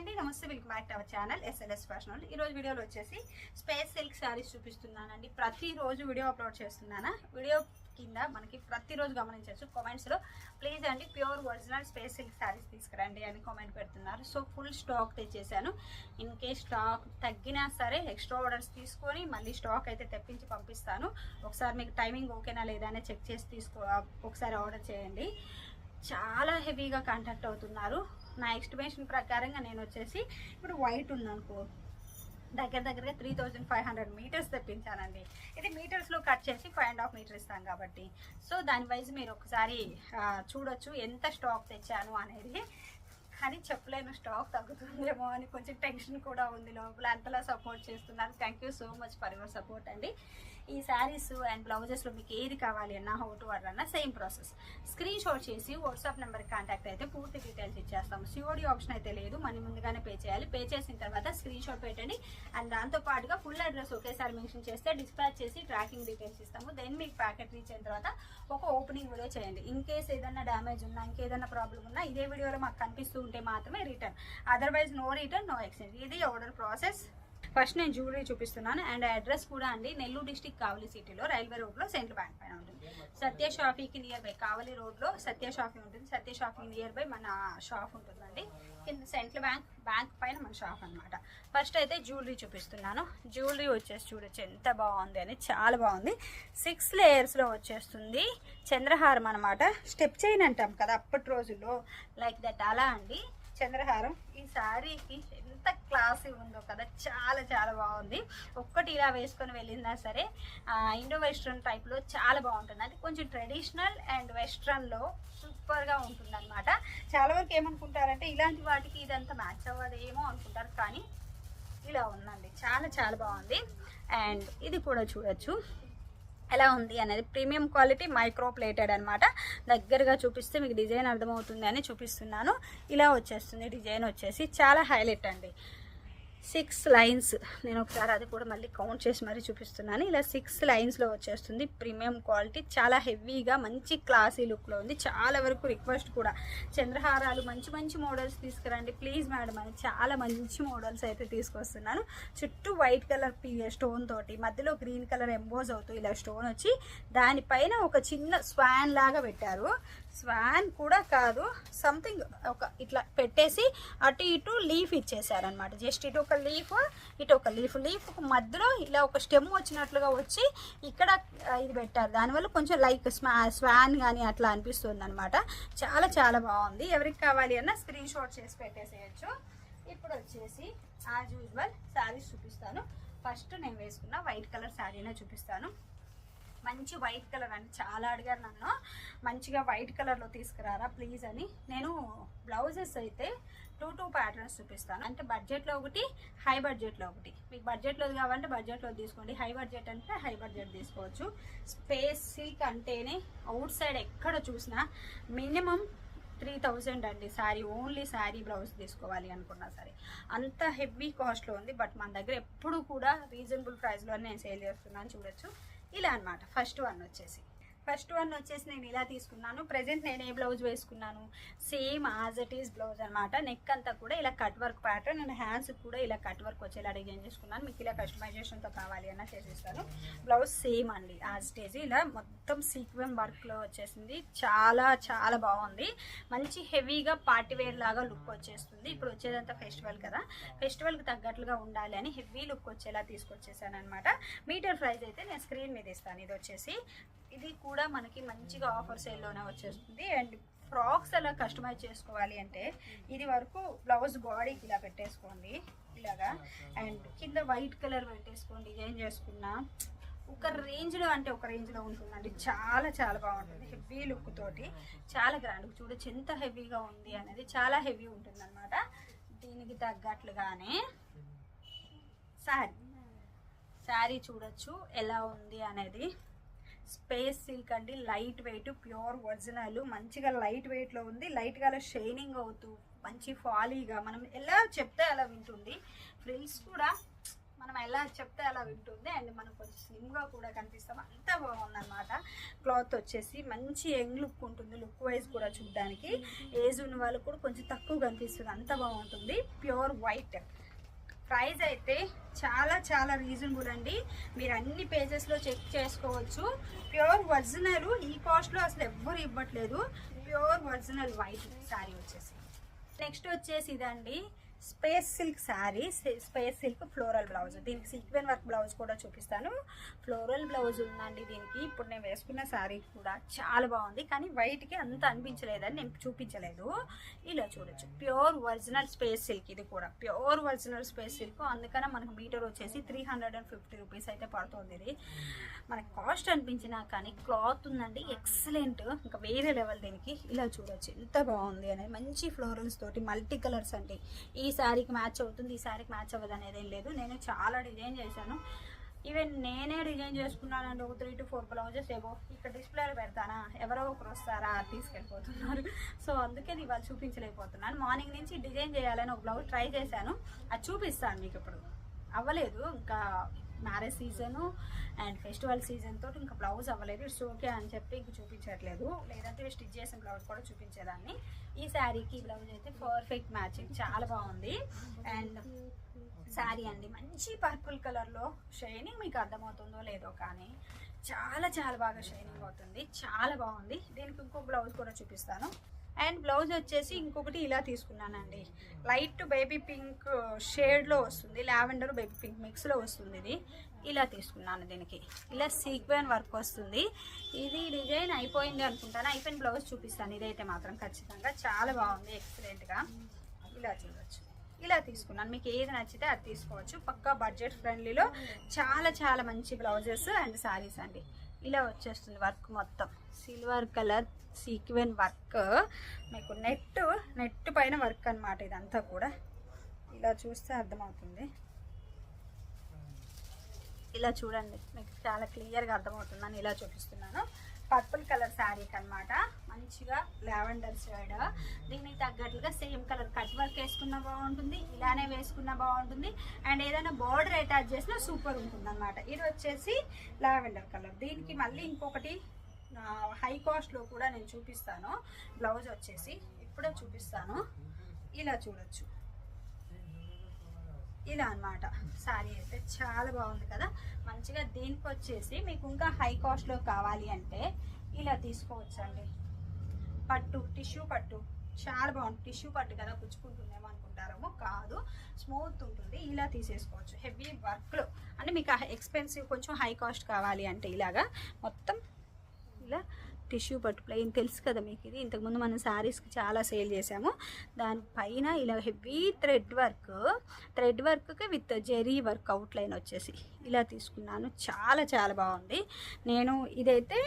అండి, నమస్తే. Welcome back to our channel SLS fashion. ఈ రోజు వీడియోలో వచ్చేసి స్పేస్ సిల్క్ శారీస్ చూపిస్తున్నానండి. ప్రతిరోజు వీడియో అప్లోడ్ చేస్తున్నాను. వీడియో కింద మనకి ప్రతిరోజు గమనించవచ్చు కామెంట్స్లో ప్లీజ్ అండి pure original space silk saris తీసుకురండి అని కామెంట్ పెడుతున్నారు. సో ఫుల్ స్టాక్ తెచ్చేసాను. ఇన్ కేస్ స్టాక్ తగ్గినా సరే ఎక్స్ట్రా ఆర్డర్స్ తీసుకొని మళ్ళీ స్టాక్ అయితే తెప్పించి పంపిస్తాను. ఒకసారి మీకు టైమింగ్ ఓకేనా లేదా అని చెక్ చేసి ఒకసారి ఆర్డర్ చేయండి. చాలా హెవీగా కాంటాక్ట్ అవుతున్నారు. నా ఎస్టిమేషన్ ప్రకారంగా నేను వచ్చేసి ఇప్పుడు వైట్ ఉందనుకో దగ్గరగా 3500 మీటర్స్ తెప్పించానండి. ఇది మీటర్స్లో కట్ చేసి 5.5 మీటర్ ఇస్తాం కాబట్టి సో దాని వైజ్ మీరు ఒకసారి చూడొచ్చు ఎంత స్టాక్ తెచ్చాను అనేది. కానీ చెప్పలేను, స్టాక్ తగ్గుతుందేమో అని కొంచెం టెన్షన్ కూడా ఉంది. లోపల అంతలా సపోర్ట్ చేస్తున్నారు. Thank you so much for your support అండి. ఈ శారీస్ అండ్ బ్లౌజెస్లో మీకు ఏది కావాలి అన్నా హౌ టు ఆర్డర్ అన్నా సేమ్ ప్రాసెస్. స్క్రీన్ షాట్ చేసి వాట్సాప్ నెంబర్కి కాంటాక్ట్ అయితే పూర్తి డీటెయిల్స్ ఇచ్చేస్తాము. సిఓడి ఆప్షన్ అయితే లేదు, మనీ ముందుగానే పే చేయాలి. పే చేసిన తర్వాత స్క్రీన్ షాట్ పెట్టండి అండ్ దాంతోపాటుగా ఫుల్ అడ్రస్ ఒకేసారి మెన్షన్ చేస్తే డిస్పాచ్ చేసి ట్రాకింగ్ డీటెయిల్స్ ఇస్తాము. దెన్ మీకు ప్యాకెట్ రీచ్ అయిన తర్వాత ఒక ఓపెనింగ్ వీడియో చేయండి. ఇన్ కేస్ ఏదైనా డ్యామేజ్ ఉన్నా ఇంకేదైనా ప్రాబ్లం ఉన్నా ఇదే వీడియోలో మాకు కనిపిస్తూ ఉంటే మాత్రమే return, otherwise no return no exchange. ఇది ఆర్డర్ ప్రాసెస్. ఫస్ట్ నేను జ్యువెలరీ చూపిస్తున్నాను అండ్ అడ్రస్ కూడా అండి నెల్లూరు డిస్టిక్ కావలి సిటీలో రైల్వే రోడ్లో సెంట్రల్ బ్యాంక్ పైన ఉంటుంది. సత్య షాఫీకి నియర్ బై కావలి రోడ్లో సత్య షాఫీ ఉంటుంది. సత్య షాఫీ నియర్ బై మన షాప్ ఉంటుందండి. కింద సెంట్రల్ బ్యాంక్ పైన మన షాప్ అనమాట. ఫస్ట్ అయితే జ్యువెలరీ చూపిస్తున్నాను. జ్యువెలరీ వచ్చేసి చూడొచ్చు ఎంత బాగుంది అని, చాలా బాగుంది. 6 లేయర్స్లో వచ్చేస్తుంది. చంద్రహారం అనమాట. స్టెప్ చైన్ అంటాం కదా అప్పటి రోజుల్లో, లైక్ దట్ అలా అండి చంద్రహారం. ఈ శారీకి ఎంత క్లాసీ ఉందో కదా, చాలా చాలా బాగుంది. ఒక్కటి ఇలా వేసుకొని వెళ్ళినా సరే ఇండో వెస్ట్రన్ టైప్లో చాలా బాగుంటుంది. అంటే కొంచెం ట్రెడిషనల్ అండ్ వెస్ట్రన్లో సూపర్గా ఉంటుంది అనమాట. చాలా వరకు ఏమనుకుంటారంటే ఇలాంటి వాటికి ఇదంతా మ్యాచ్ అవ్వదేమో అనుకుంటారు, కానీ ఇలా ఉందండి, చాలా చాలా బాగుంది. అండ్ ఇది కూడా చూడొచ్చు ఎలా ఉంది అనేది. ప్రీమియం క్వాలిటీ మైక్రో ప్లేటెడ్ అనమాట. దగ్గరగా చూపిస్తే మీకు డిజైన్ అర్థమవుతుంది అని చూపిస్తున్నాను. ఇలా వచ్చేస్తుంది డిజైన్ వచ్చేసి, చాలా హైలైట్ అండి. 6 లైన్స్, నేను ఒకసారి అది కూడా మళ్ళీ కౌంట్ చేసి మరీ చూపిస్తున్నాను. ఇలా 6 లైన్స్లో వచ్చేస్తుంది. ప్రీమియం క్వాలిటీ, చాలా హెవీగా మంచి క్లాసీ లుక్లో ఉంది. చాలా వరకు రిక్వెస్ట్ కూడా చంద్రహారాలు మంచి మంచి మోడల్స్ తీసుకురండి ప్లీజ్ మేడం అని చాలా మంచి మోడల్స్ అయితే తీసుకొస్తున్నాను. చుట్టూ వైట్ కలర్ స్టోన్ తోటి మధ్యలో గ్రీన్ కలర్ ఎంబోజ్ అవుతూ ఇలా స్టోన్ వచ్చి దానిపైన ఒక చిన్న స్వాన్ లాగా పెట్టారు. స్వాన్ కూడా కాదు, సంథింగ్ ఒక ఇట్లా పెట్టేసి అటు ఇటు లీఫ్ ఇచ్చేసారనమాట. జస్ట్ ఇటు ఒక లీఫ్ ఇటు ఒక లీఫ్ మధ్యలో ఇలా ఒక స్టెమ్ వచ్చినట్లుగా వచ్చి ఇక్కడ ఇది పెట్టారు. దానివల్ల కొంచెం లైక్ స్వాన్ కానీ అట్లా అనిపిస్తుంది అనమాట. చాలా చాలా బాగుంది. ఎవరికి కావాలి అన్న స్క్రీన్ షాట్ చేసి పెట్టేసేయచ్చు. ఇప్పుడు వచ్చేసి యాజ్ యూజువల్ శారీస్ చూపిస్తాను. ఫస్ట్ నేను వేసుకున్న వైట్ కలర్ శారీనే చూపిస్తాను. మంచి వైట్ కలర్ అని చాలా అడిగారు నన్ను, మంచిగా వైట్ కలర్లో తీసుకురారా ప్లీజ్ అని. నేను బ్లౌజెస్ అయితే 2 ప్యాటర్న్స్ చూపిస్తాను. అంటే బడ్జెట్లో ఒకటి, హై బడ్జెట్లో ఒకటి. మీకు బడ్జెట్లో కావాలంటే బడ్జెట్లో తీసుకోండి, హై బడ్జెట్ అంటే హై బడ్జెట్ తీసుకోవచ్చు. స్పేస్ సిల్క్ అంటేనే అవుట్ సైడ్ ఎక్కడ చూసినా మినిమం 3000 అండి శారీ. ఓన్లీ శారీ బ్లౌజ్ తీసుకోవాలి అనుకున్నా సరే అంత హెవీ కాస్ట్లో ఉంది. బట్ మన దగ్గర ఎప్పుడు కూడా రీజనబుల్ ప్రైస్లో నేను సేల్ చేస్తున్నాను. చూడొచ్చు ఇలా అనమాట. ఫస్ట్ వన్ వచ్చేసి నేను ఇలా తీసుకున్నాను. ప్రెజెంట్ నేను ఏ బ్లౌజ్ వేసుకున్నాను same as it is blouse అనమాట. నెక్ అంతా కూడా ఇలా cut work pattern and hands కూడా ఇలా కట్ వర్క్ వచ్చేలా డిజైన్ చేసుకున్నాను. మీకు ఇలా కస్టమైజేషన్తో కావాలి అన్న చేసేస్తాను. బ్లౌజ్ సేమ్ అండి యాజ్ ఇట్ ఈస్. ఇలా మొత్తం సీక్వెన్స్ వర్క్లో వచ్చేసింది. చాలా చాలా బాగుంది. మంచి హెవీగా పార్టీ వేర్ లాగా లుక్ వచ్చేస్తుంది. ఇప్పుడు వచ్చేదంతా ఫెస్టివల్ కదా, ఫెస్టివల్కి తగ్గట్లుగా ఉండాలి అని హెవీ లుక్ వచ్చేలా తీసుకొచ్చేసాను అనమాట. మీటర్ ప్రైస్ అయితే నేను స్క్రీన్ మీద ఇస్తాను. ఇది వచ్చేసి ఇది కూడా మనకి మంచిగా ఆఫర్ సేల్లోనే వచ్చేస్తుంది. అండ్ ఫ్రాక్స్ అలా కస్టమైజ్ చేసుకోవాలి అంటే ఇది వరకు బ్లౌజ్ బాడీకి ఇలా పెట్టేసుకోండి ఇలాగా, అండ్ కింద వైట్ కలర్ పెట్టేసుకోండి డిజైన్ చేసుకున్నా ఒక రేంజ్లో అంటే ఒక రేంజ్లో ఉంటుందండి. చాలా చాలా బాగుంటుంది. హెవీ లుక్ తోటి చాలా గ్రాండ్. చూడొచ్చు ఎంత హెవీగా ఉంది అనేది, చాలా హెవీ ఉంటుంది అనమాట. దీనికి తగ్గట్లుగానే శారీ చూడొచ్చు ఎలా ఉంది అనేది. స్పేస్ సిల్క్ అండి, లైట్ వెయిట్, ప్యూర్ ఒరిజినల్, మంచిగా లైట్ వెయిట్లో ఉంది. లైట్గా అలా షైనింగ్ అవుతూ మంచి ఫాలీగా మనం ఎలా చెప్తే అలా వింటుంది. ఫ్రిల్స్ కూడా మనం ఎలా చెప్తే అలా వింటుంది. అండ్ మనం కొంచెం స్లిమ్గా కూడా కనిపిస్తాం. అంత బాగుందన్నమాట. క్లాత్ వచ్చేసి మంచి యంగ్ లుక్ ఉంటుంది. లుక్ వైజ్ కూడా చూడడానికి ఏజ్ ఉన్న వాళ్ళకు కూడా కొంచెం తక్కువ కనిపిస్తుంది. అంత బాగుంటుంది. Pure white. ప్రైస్ అయితే చాలా చాలా రీజనబుల్ అండి. మీరు అన్ని పేజెస్లో చెక్ చేసుకోవచ్చు. ప్యూర్ ఒరిజినల్, ఈ కాస్ట్లో అసలు ఎవ్వరు ఇవ్వట్లేదు. ప్యూర్ ఒరిజినల్ వైట్ శారీ వచ్చేసి. నెక్స్ట్ వచ్చేసి ఇదండి space silk sari, space silk floral blouse. దీనికి సీక్వెన్ వర్క్ బ్లౌజ్ కూడా చూపిస్తాను. ఫ్లోరల్ బ్లౌజ్ ఉందండి దీనికి. ఇప్పుడు నేను వేసుకున్న శారీ కూడా చాలా బాగుంది, కానీ వైట్కి అంత అనిపించలేదని నేను చూపించలేదు. ఇలా చూడొచ్చు, ప్యూర్ ఒరిజినల్ స్పేస్ సిల్క్. ఇది కూడా ప్యూర్ ఒరిజినల్ స్పేస్ సిల్క్. అందుకనే మనకు మీటర్ వచ్చేసి 350 రూపీస్ అయితే పడుతుంది. ఇది మనకు కాస్ట్ అనిపించినా కానీ క్లాత్ ఉందండి ఎక్సలెంట్, ఇంకా వేరే లెవెల్. దీనికి ఇలా చూడొచ్చు ఎంత బాగుంది అనేది. మంచి ఫ్లోరల్స్ తోటి మల్టీ కలర్స్ అండి. ఈ శారీకి మ్యాచ్ అవుతుంది, ఈ శారీకి మ్యాచ్ అవ్వదు అనేది ఏం లేదు. నేను చాలా డిజైన్ చేశాను. ఈవెన్ నేనే డిజైన్ చేసుకున్నానండి. ఒక 3 to 4 బ్లౌజెస్ ఏవో ఇక్కడ డిస్ప్లేలో పెడతానా, ఎవరో ఒకరు వస్తారా తీసుకెళ్ళిపోతున్నారు. సో అందుకే ఇవాళ చూపించలేకపోతున్నాను. మార్నింగ్ నుంచి డిజైన్ చేయాలని ఒక బ్లౌజ్ ట్రై చేశాను, అది చూపిస్తాను మీకు. ఇప్పుడు అవ్వలేదు, ఇంకా marriage season and festival season తోటి ఇంకా బ్లౌజ్ అవ్వలేదు. ఇట్స్ ఓకే అని చెప్పి ఇంక చూపించట్లేదు, లేదంటే స్టిచ్ చేసిన బ్లౌజ్ కూడా చూపించేదాన్ని. ఈ శారీకి బ్లౌజ్ అయితే పర్ఫెక్ట్ మ్యాచింగ్, చాలా బాగుంది. అండ్ శారీ అండి మంచి పర్పుల్ కలర్లో, షైనింగ్ మీకు అర్థమవుతుందో లేదో కానీ చాలా చాలా బాగా షైనింగ్ అవుతుంది, చాలా బాగుంది. దీనికి ఇంకో బ్లౌజ్ కూడా చూపిస్తాను. అండ్ బ్లౌజ్ వచ్చేసి ఇంకొకటి ఇలా తీసుకున్నానండి. లైట్ బేబీ పింక్ షేడ్లో వస్తుంది, లావెండర్ బేబీ పింక్ మిక్స్లో వస్తుంది. ఇది ఇలా తీసుకున్నాను. దీనికి ఇలా సీక్వెన్ వర్క్ వస్తుంది. ఇది డిజైన్ అయిపోయింది అనుకుంటాను, అయిపోయిన బ్లౌజ్ చూపిస్తాను. ఇదైతే మాత్రం ఖచ్చితంగా చాలా బాగుంది, ఎక్సలెంట్గా. ఇలా చూడవచ్చు, ఇలా తీసుకున్నాను. మీకు ఏది నచ్చితే అది తీసుకోవచ్చు. పక్కా బడ్జెట్ ఫ్రెండ్లీలో చాలా చాలా మంచి బ్లౌజెస్ అండ్ శారీస్ అండి. ఇలా వచ్చేస్తుంది వర్క్ మొత్తం సిల్వర్ కలర్ సీక్వెన్ వర్క్, మీకు నెట్ పైన వర్క్ అనమాట. ఇదంతా కూడా ఇలా చూస్తే అర్థమవుతుంది. ఇలా చూడండి, మీకు చాలా క్లియర్గా అర్థమవుతుందని ఇలా చూపిస్తున్నాను. పర్పుల్ కలర్ శారీకి అనమాట, మంచిగా లావెండర్ షేడ్. దీనికి తగ్గట్లుగా సేమ్ కలర్ కట్ వర్క్ వేసుకున్నా బాగుంటుంది, ఇలానే వేసుకున్నా బాగుంటుంది. అండ్ ఏదైనా బార్డర్ అటాచ్ చేసినా సూపర్ ఉంటుంది అనమాట. ఇది వచ్చేసి లావెండర్ కలర్. దీనికి మళ్ళీ ఇంకొకటి హై కాస్ట్లో కూడా నేను చూపిస్తాను. బ్లౌజ్ వచ్చేసి ఇప్పుడే చూపిస్తాను. ఇలా చూడొచ్చు, ఇలా అనమాట. శారీ అయితే చాలా బాగుంది కదా, మంచిగా. దీనికి వచ్చేసి మీకు ఇంకా హై కాస్ట్లో కావాలి అంటే ఇలా తీసుకోవచ్చండి. పట్టు, టిష్యూ పట్టు చాలా బాగుంది. టిష్యూ పట్టు కదా, పుచ్చుకుంటుందేమో అనుకుంటారేమో, కాదు, స్మూత్ ఉంటుంది. ఇలా తీసేసుకోవచ్చు. హెవీ వర్క్లో అంటే మీకు ఎక్స్పెన్సివ్ కొంచెం హై కాస్ట్ కావాలి అంటే ఇలాగా మొత్తం ఇలా టిష్యూ పట్టు ప్లెయిన్ తెలుసు కదా మీకు. ఇది ఇంతకుముందు మనం శారీస్కి చాలా సేల్ చేసాము. దానిపైన ఇలా హెవీ థ్రెడ్ వర్క్కి విత్ జెరీ వర్క్ అవుట్లైన్ వచ్చేసి ఇలా తీసుకున్నాను. చాలా చాలా బాగుంది. నేను ఇదైతే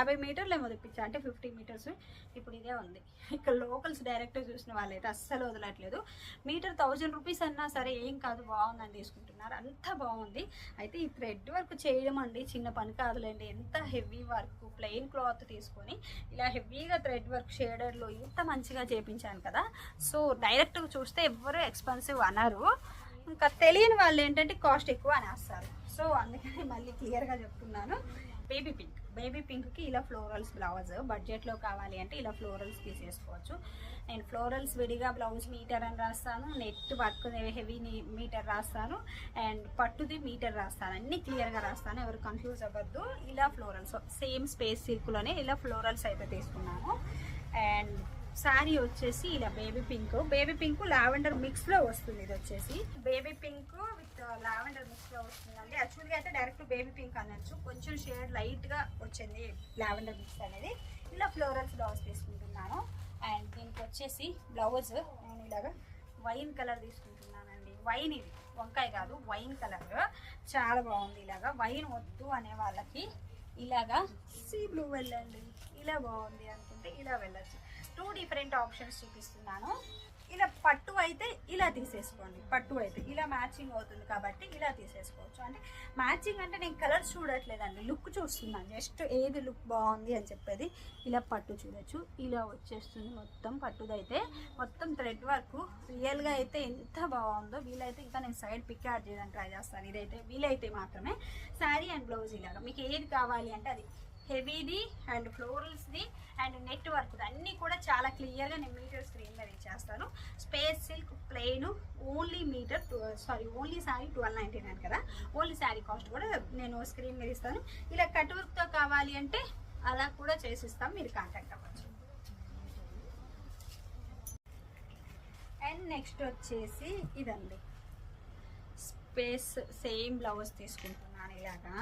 50 మీటర్లు ఏమో తెప్పించా, అంటే 50 మీటర్స్. ఇప్పుడు ఇదే ఉంది. ఇక్కడ లోకల్స్ డైరెక్ట్గా చూసిన వాళ్ళైతే అస్సలు వదలట్లేదు. మీటర్ 1000 రూపీస్ అన్నా సరే ఏం కాదు, బాగుందని తీసుకుంటున్నారు. అంత బాగుంది. అయితే ఈ థ్రెడ్ వర్క్ చేయడం అండి చిన్న పని కాదులేండి. ఎంత హెవీ వర్క్, ప్లెయిన్ క్లాత్ తీసుకొని ఇలా హెవీగా థ్రెడ్ వర్క్ షేడర్లో ఇంత మంచిగా చేయించాను కదా. సో డైరెక్ట్గా చూస్తే ఎవ్వరూ ఎక్స్పెన్సివ్ అనరు, ఇంకా తెలియని వాళ్ళు ఏంటంటే కాస్ట్ ఎక్కువ అనేస్తారు. సో అందుకని మళ్ళీ క్లియర్గా చెప్తున్నాను. బేబీ పింక్కి ఇలా ఫ్లోరల్స్ బ్లౌజ్. బడ్జెట్లో కావాలి అంటే ఇలా ఫ్లోరల్స్ తీసేసుకోవచ్చు. నేను ఫ్లోరల్స్ విడిగా బ్లౌజ్ మీటర్ అని రాస్తాను, నెట్ వర్క్ హెవీ మీటర్ రాస్తాను, అండ్ పట్టుది మీటర్ రాస్తాను. అన్నీ క్లియర్గా రాస్తాను, ఎవరు కన్ఫ్యూజ్ అవ్వద్దు. ఇలా ఫ్లోరల్స్ సేమ్ స్పేస్ సిల్క్లోనే ఇలా ఫ్లోరల్స్ అయితే తీసుకున్నాను. అండ్ శారీ వచ్చేసి ఇలా బేబీ పింక్ లావెండర్ మిక్స్లో వస్తుంది. ఇది వచ్చేసి బేబీ పింక్ విత్ లావెండర్ మిక్స్లో వస్తుందండి. యాక్చువల్గా అయితే డైరెక్ట్ బేబీ పింక్ అనొచ్చు, కొంచెం షేడ్ లైట్గా వచ్చింది లావెండర్ మిక్స్ అనేది. ఇలా ఫ్లోరల్స్ బ్లౌజ్ తీసుకుంటున్నాను. అండ్ దీనికి వచ్చేసి బ్లౌజ్ నేను ఇలాగా వైన్ కలర్ తీసుకుంటున్నానండి. వైన్, ఇది వంకాయ కాదు, వైన్ కలర్ చాలా బాగుంది. ఇలాగా వైన్ వద్దు అనే వాళ్ళకి ఇలాగా సీ బ్లూ వెళ్ళండి, ఇలా బాగుంది అనుకుంటే ఇలా వెళ్ళచ్చు. 2 డిఫరెంట్ ఆప్షన్స్ చూపిస్తున్నాను. ఇలా పట్టు అయితే ఇలా తీసేసుకోండి, పట్టు అయితే ఇలా మ్యాచింగ్ అవుతుంది కాబట్టి ఇలా తీసేసుకోవచ్చు. అంటే మ్యాచింగ్ అంటే నేను కలర్స్ చూడట్లేదండి, లుక్ చూస్తున్నాను, జస్ట్ ఏది లుక్ బాగుంది అని చెప్పేది. ఇలా పట్టు చూడొచ్చు, ఇలా వచ్చేస్తుంది మొత్తం. పట్టుదైతే మొత్తం థ్రెడ్ వర్క్ రియల్గా అయితే ఎంత బాగుందో. వీలైతే ఇంకా నేను సైడ్ పిక్ యాడ్ చేయడానికి ట్రై చేస్తాను. ఇదైతే వీలైతే మాత్రమే. శారీ అండ్ బ్లౌజ్ ఇలాగా మీకు ఏది కావాలి అంటే అది. హెవీది అండ్ ఫ్లోరల్స్ది అండ్ నెట్ వర్క్ అన్నీ కూడా చాలా క్లియర్గా నేను మీటర్ స్క్రీన్ మీద ఇచ్చేస్తాను. Space silk plain only only sari 1299 కదా. ఓన్లీ శారీ కాస్ట్ కూడా నేను స్క్రీన్ మీద ఇస్తాను. ఇలా కట్ వర్క్తో కావాలి అంటే అలా కూడా చేసిస్తాం, మీరు కాంటాక్ట్ అవ్వచ్చు. అండ్ నెక్స్ట్ వచ్చేసి ఇదండి స్పేస్ సేమ్ బ్లౌజ్ తీసుకుంటున్నాను. ఇలాగా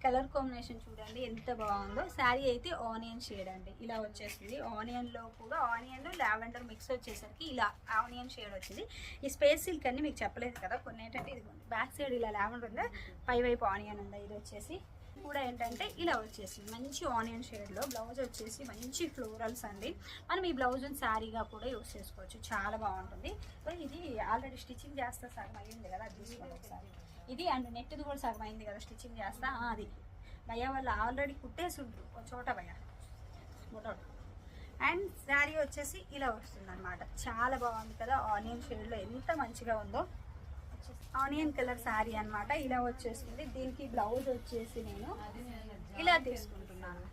కలర్ కాంబినేషన్ చూడండి ఎంత బాగుందో. శారీ అయితే ఆనియన్ షేడ్ అండి, ఇలా వచ్చేసింది. ఆనియన్లో కూడా ఆనియన్ లావెండర్ మిక్స్ వచ్చేసరికి ఇలా ఆనియన్ షేడ్ వచ్చింది. ఈ స్పేస్ సిల్క్ అన్ని మీకు చెప్పలేదు కదా, కొన్ని ఏంటంటే ఇది బ్యాక్ సైడ్ ఇలా లావెండర్ ఉందా, పై వైపు ఆనియన్ ఉందా. ఇది వచ్చేసి కూడా ఏంటంటే ఇలా వచ్చేసింది మంచి ఆనియన్ షేడ్లో. బ్లౌజ్ వచ్చేసి మంచి ఫ్లోరల్స్ అండి. మనం ఈ బ్లౌజ్ని శారీగా కూడా యూస్ చేసుకోవచ్చు, చాలా బాగుంటుంది. ఇది ఆల్రెడీ స్టిచ్చింగ్ చేస్తా సగం అయ్యింది కదా, అది తీసుకోండి ఒకసారి. ఇది అండ్ నెట్ది కూడా సగం అయింది కదా స్టిచ్చింగ్ చేస్తా. అది భయ్య వాళ్ళు ఆల్రెడీ కుట్టేసి ఉంటారు ఒక చోట భయ్య. అండ్ శారీ వచ్చేసి ఇలా వస్తుంది అనమాట, చాలా బాగుంది కదా. ఆనియన్ షేడ్లో ఎంత మంచిగా ఉందో. ఆనియన్ కలర్ శారీ అనమాట, ఇలా వచ్చేసింది. దీనికి బ్లౌజ్ వచ్చేసి నేను ఇలా తీసుకుంటున్నాను,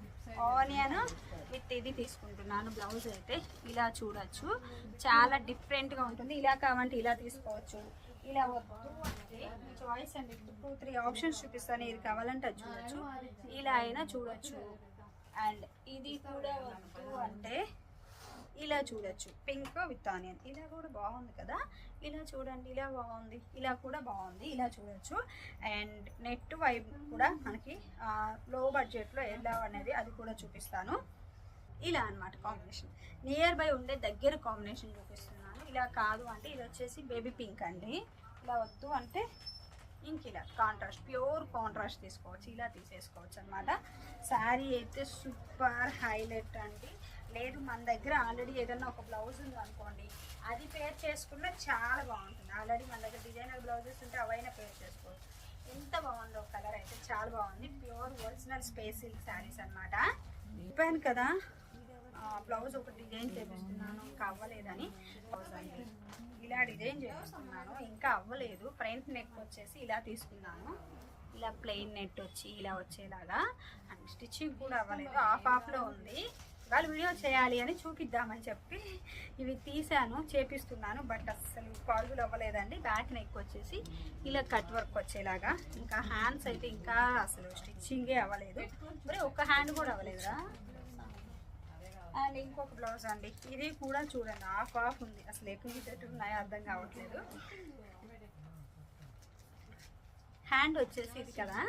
ఆనియన్ విత్ ఇది తీసుకుంటున్నాను. బ్లౌజ్ అయితే ఇలా చూడొచ్చు, చాలా డిఫరెంట్గా ఉంటుంది. ఇలా కావాలంటే ఇలా తీసుకోవచ్చు, ఇలా వద్దు అంటే చాయిస్ అండి. 2-3 ఆప్షన్స్ చూపిస్తాను, ఇది కావాలంటే అది చూడొచ్చు, ఇలా అయినా చూడొచ్చు. అండ్ ఇది కూడా వద్దు అంటే ఇలా చూడొచ్చు, పింక్ విత్ ఆనియన్. ఇలా కూడా బాగుంది కదా, ఇలా చూడండి, ఇలా బాగుంది, ఇలా కూడా బాగుంది, ఇలా చూడొచ్చు. అండ్ నెట్ వైపు కూడా మనకి లో బడ్జెట్లో ఎలా అనేది అది కూడా చూపిస్తాను. ఇలా అనమాట కాంబినేషన్, నియర్ బై ఉండే దగ్గర కాంబినేషన్ చూపిస్తున్నాను. ఇలా కాదు అంటే ఇది వచ్చేసి బేబీ పింక్ అండి. ఇలా వద్దు అంటే ఇంక ఇలా కాంట్రాస్ట్, ప్యూర్ కాంట్రాస్ట్ తీసుకోవచ్చు, ఇలా తీసేసుకోవచ్చు అనమాట. శారీ అయితే సూపర్ హైలైట్ అండి. లేదు మన దగ్గర ఆల్రెడీ ఏదన్నా ఒక బ్లౌజ్ ఉంది అనుకోండి, అది పేర్ చేసుకున్నా చాలా బాగుంటుంది. ఆల్రెడీ మన దగ్గర డిజైనర్ బ్లౌజెస్ ఉంటే అవైనా పేర్ చేసుకోవచ్చు. ఎంత బాగుందో కలర్ అయితే, చాలా బాగుంది. Pure original space silk saris అనమాట. చెప్పాను కదా బ్లౌజ్ ఒక డిజైన్ చేపిస్తున్నాను, ఇంకా అవ్వలేదని. బ్లౌజ్ అండి ఇలా డిజైన్ చేపిస్తున్నాను, ఇంకా అవ్వలేదు. ఫ్రంట్ నెక్ వచ్చేసి ఇలా తీసుకున్నాను, ఇలా ప్లెయిన్ నెట్ వచ్చి ఇలా వచ్చేలాగా. అండ్ స్టిచ్చింగ్ కూడా అవ్వలేదు, హాఫ్లో ఉంది. వాళ్ళు వీడియో చేయాలి అని చూపిద్దామని చెప్పి ఇవి తీసాను, చేపిస్తున్నాను. బట్ అస్సలు పాజిబుల్ అవ్వలేదండి. బ్యాక్ నెక్ వచ్చేసి ఇలా కట్ వర్క్ వచ్చేలాగా. ఇంకా హ్యాండ్స్ అయితే ఇంకా అసలు స్టిచ్చింగే అవ్వలేదు, మరి ఒక హ్యాండ్ కూడా అవ్వలేదురా. అండ్ ఇంకొక బ్లౌజ్ అండి, ఇది కూడా చూడండి హాఫ్ ఉంది, అసలు ఎటు ఎటు ఉన్నాయో అర్థం కావట్లేదు. హ్యాండ్ వచ్చేసి ఇది కదా,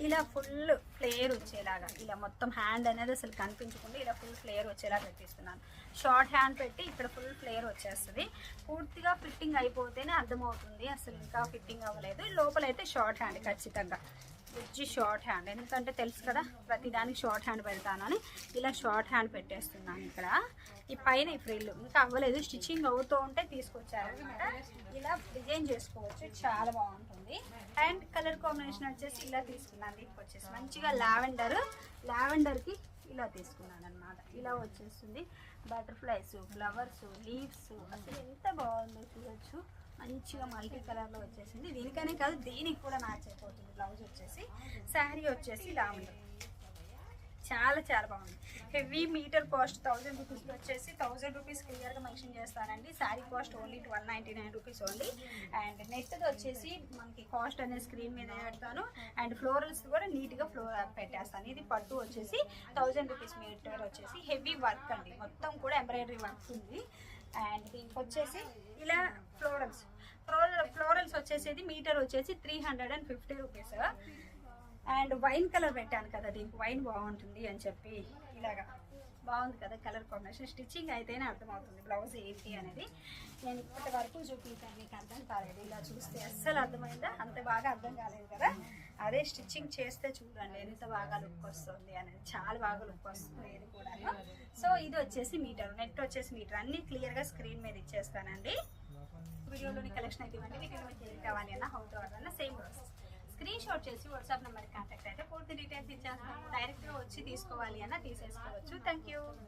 ఇలా ఫుల్ ఫ్లేయర్ వచ్చేలాగా, ఇలా మొత్తం హ్యాండ్ అనేది అసలు కనిపించకుండా ఇలా ఫుల్ ఫ్లేయర్ వచ్చేలా పెట్టిస్తున్నాను. షార్ట్ హ్యాండ్ పెట్టి ఇక్కడ ఫుల్ ఫ్లేయర్ వచ్చేస్తుంది. పూర్తిగా ఫిట్టింగ్ అయిపోతేనే అర్థమవుతుంది, అసలు ఇంకా ఫిట్టింగ్ అవ్వలేదు. లోపలైతే షార్ట్ హ్యాండ్ ఖచ్చితంగా, ఎడ్జి షార్ట్ హ్యాండ్, ఎందుకంటే తెలుసు కదా ప్రతిదానికి షార్ట్ హ్యాండ్ పెడతానని ఇలా షార్ట్ హ్యాండ్ పెట్టేస్తున్నాను. ఇక్కడ ఈ పైన ఈ ఫ్రిల్ ఇంకా అవ్వలేదు, స్టిచ్చింగ్ అవుతూ ఉంటే తీసుకొచ్చారు అనమాట. ఇలా డిజైన్ చేసుకోవచ్చు, చాలా బాగుంటుంది. అండ్ కలర్ కాంబినేషన్ వచ్చేసి ఇలా తీసుకున్నాను. దీనికి వచ్చేసి మంచిగా లావెండర్కి ఇలా తీసుకున్నాను అనమాట. ఇలా వచ్చేస్తుంది బటర్ఫ్లైస్, ఫ్లవర్స్, లీవ్స్, అసలు ఎంత బాగుందో చూడొచ్చు. మంచిగా మల్టీ కలర్లో వచ్చేసింది. దీనికనే కాదు దీనికి కూడా మ్యాచ్ అయిపోతుంది. బ్లౌజ్ వచ్చేసి, శారీ వచ్చేసి లావెండర్, చాలా చాలా బాగుంది. హెవీ మీటర్ కాస్ట్ 1000 రూపీస్లో వచ్చేసి 1000 రూపీస్ క్లియర్గా మెన్షన్ చేస్తానండి. Sari cost only 1299 rupees only. And నెట్ది వచ్చేసి మనకి కాస్ట్ అనేది స్క్రీన్ మీద పెడతాను. అండ్ ఫ్లోరల్స్ కూడా నీట్గా పెట్టేస్తాను. ఇది పట్టు వచ్చేసి 1000 రూపీస్ మీటర్ వచ్చేసి హెవీ వర్క్ అండి, మొత్తం కూడా ఎంబ్రాయిడరీ వర్క్ ఉంది. అండ్ దీనికి వచ్చేసి ఇలా ఫ్లోరల్స్ వచ్చేసేది మీటర్ వచ్చేసి 350 రూపీస్. అండ్ వైన్ కలర్ పెట్టాను కదా, దీనికి వైన్ బాగుంటుంది అని చెప్పి ఇలాగా బాగుంది కదా కలర్ కాంబినేషన్. స్టిచ్చింగ్ అయితేనే అర్థమవుతుంది బ్లౌజ్ ఏంటి అనేది. నేను ఇప్పటి వరకు చూపించాను, మీకు అర్థం కాలేదు. ఇలా చూస్తే అస్సలు అర్థమైందా, అంత బాగా అర్థం కాలేదు కదా. అదే స్టిచ్చింగ్ చేస్తే చూడండి ఎంత బాగా లుక్ వస్తుంది అనేది, చాలా బాగా లుక్ వస్తుంది ఇది కూడా. సో ఇది వచ్చేసి మీటర్, నెట్ వచ్చేసి మీటర్, అన్ని క్లియర్గా స్క్రీన్ మీద ఇచ్చేస్తానండి. వీడియోలోని కలెక్షన్ అయితే ఇవ్వండి. వీటిలో మీకు ఏం కావాలి అన్న హౌ టు ఆర్డర్ అన్న సేమ్ ప్రాసెస్. స్క్రీన్ షాట్ చేసి వాట్సాప్ నెంబర్కి కాంటాక్ట్ అయితే పూర్తి డీటెయిల్స్ ఇచ్చేస్తాను. డైరెక్ట్గా వచ్చి తీసుకోవాలి అన్న తీసేసుకోవచ్చు. Thank you.